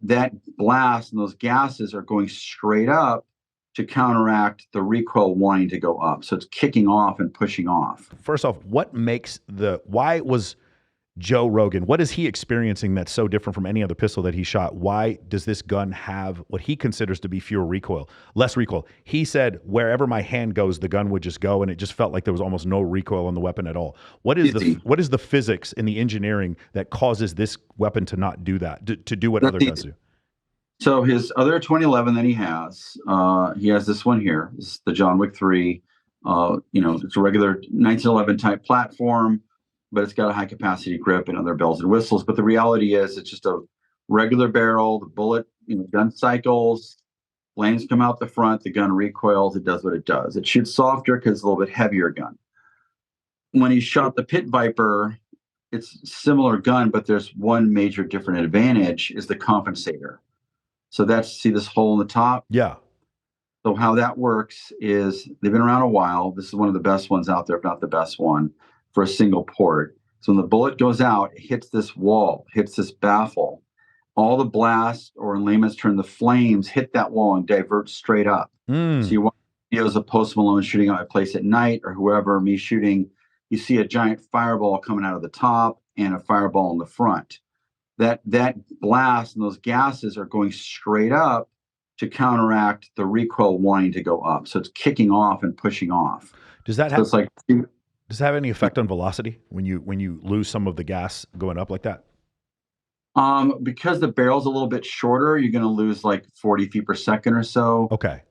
that blast and those gases are going straight up to counteract the recoil wanting to go up. So it's kicking off and pushing off. First off, why was Joe Rogan, what is he experiencing that's so different from any other pistol that he shot? Why does this gun have what he considers to be less recoil? He said, wherever my hand goes, the gun would just go, and it just felt like there was almost no recoil on the weapon at all. What is the physics and the engineering that causes this weapon to not do that, to do what other guns do? So his other 2011 that he has this one here. This is the John Wick 3. It's a regular 1911 type platform, but it's got a high capacity grip and other bells and whistles. But the reality is it's just a regular barrel. The bullet, gun cycles, flames come out the front, the gun recoils, it does what it does. It shoots softer because it's a little bit heavier gun. When he shot the Pit Viper, it's a similar gun, but there's one major different advantage is the compensator. So see this hole in the top? Yeah. So how that works is they've been around a while. This is one of the best ones out there, if not the best one, for a single port. So when the bullet goes out, it hits this wall, hits this baffle. All the blast, or in layman's term, the flames hit that wall and divert straight up. So you watch videos of Post Malone shooting out a place at night, or whoever, me shooting, you see a giant fireball coming out of the top and a fireball in the front. That blast and those gases are going straight up to counteract the recoil wanting to go up. So it's kicking off and pushing off. Does that have any effect on velocity when you lose some of the gas going up like that? Because the barrel's a little bit shorter, you're going to lose like 40 feet per second or so. Okay.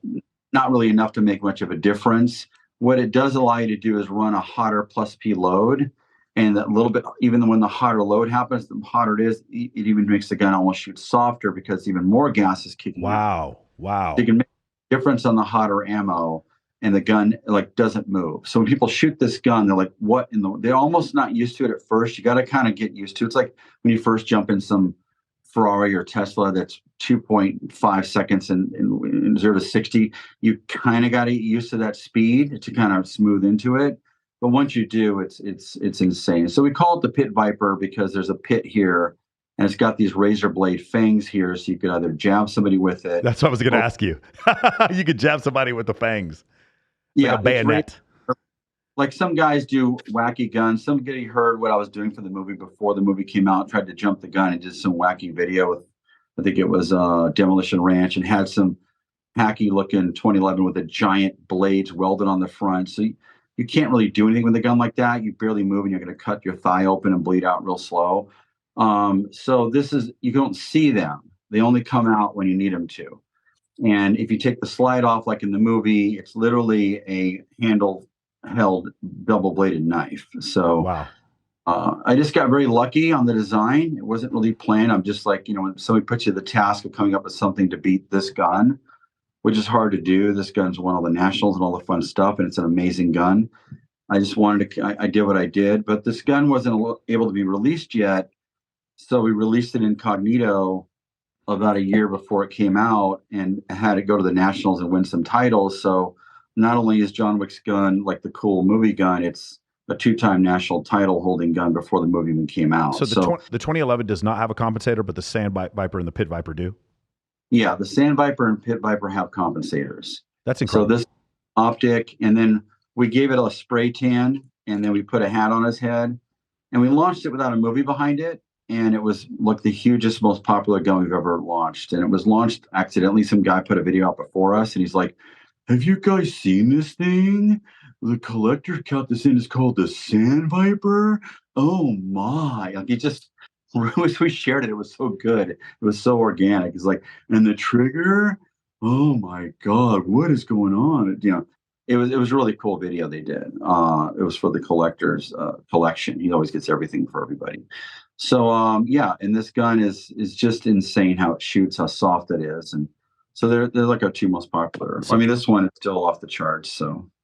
Not really enough to make much of a difference. What it does allow you to do is run a hotter plus P load. And that little bit, even when the hotter load happens, the hotter it is, it even makes the gun almost shoot softer because even more gas is kicking out. Wow. So you can make a difference on the hotter ammo, and the gun doesn't move. So when people shoot this gun, they're like, what they're almost not used to it at first. You got to kind of get used to it. It's like when you first jump in some Ferrari or Tesla that's 2.5 seconds in 0 to 60. You kind of got to get used to that speed to kind of smooth into it. But once you do, it's insane. So we call it the Pit Viper because there's a pit here, and it's got these razor blade fangs here, so you could either jab somebody with it. That's what I was going to ask you. You could jab somebody with the fangs. Like a bayonet. Like some guys do wacky guns. Somebody heard what I was doing for the movie before the movie came out, tried to jump the gun and did some wacky video with, I think it was Demolition Ranch, and had some hacky looking 2011 with a giant blades welded on the front. So you can't really do anything with a gun like that. You barely move, and you're going to cut your thigh open and bleed out real slow. So you don't see them. They only come out when you need them to. And if you take the slide off, like in the movie, it's literally a handle-held double-bladed knife. So wow. I just got very lucky on the design. It wasn't really planned. I'm just like, when somebody puts you the task of coming up with something to beat this gun, which is hard to do. This gun's won all the nationals and all the fun stuff, and it's an amazing gun. I just wanted to, I did what I did, but this gun wasn't able to be released yet. So we released it incognito about a year before it came out, and had it go to the nationals and win some titles. So not only is John Wick's gun like the cool movie gun, it's a 2-time national title holding gun before the movie even came out. So the 2011 does not have a compensator, but the Sand Viper and the Pit Viper do? Yeah, the Sand Viper and Pit Viper have compensators. That's incredible. So this optic, and then we gave it a spray tan, and then we put a hat on his head, and we launched it without a movie behind it. And it was like the hugest, most popular gun we've ever launched. And it was launched accidentally. Some guy put a video out before us, and he's like, have you guys seen this thing? The collector kept this in. It's called the Sand Viper. Oh my. Like, it just, we shared it. It was so good. It was so organic. It's like, and the trigger, oh my God, what is going on? It was a really cool video they did. It was for the collector's collection. He always gets everything for everybody. So and this gun is just insane how it shoots, how soft it is, and so they're like our two most popular. I mean, this one is still off the charts. So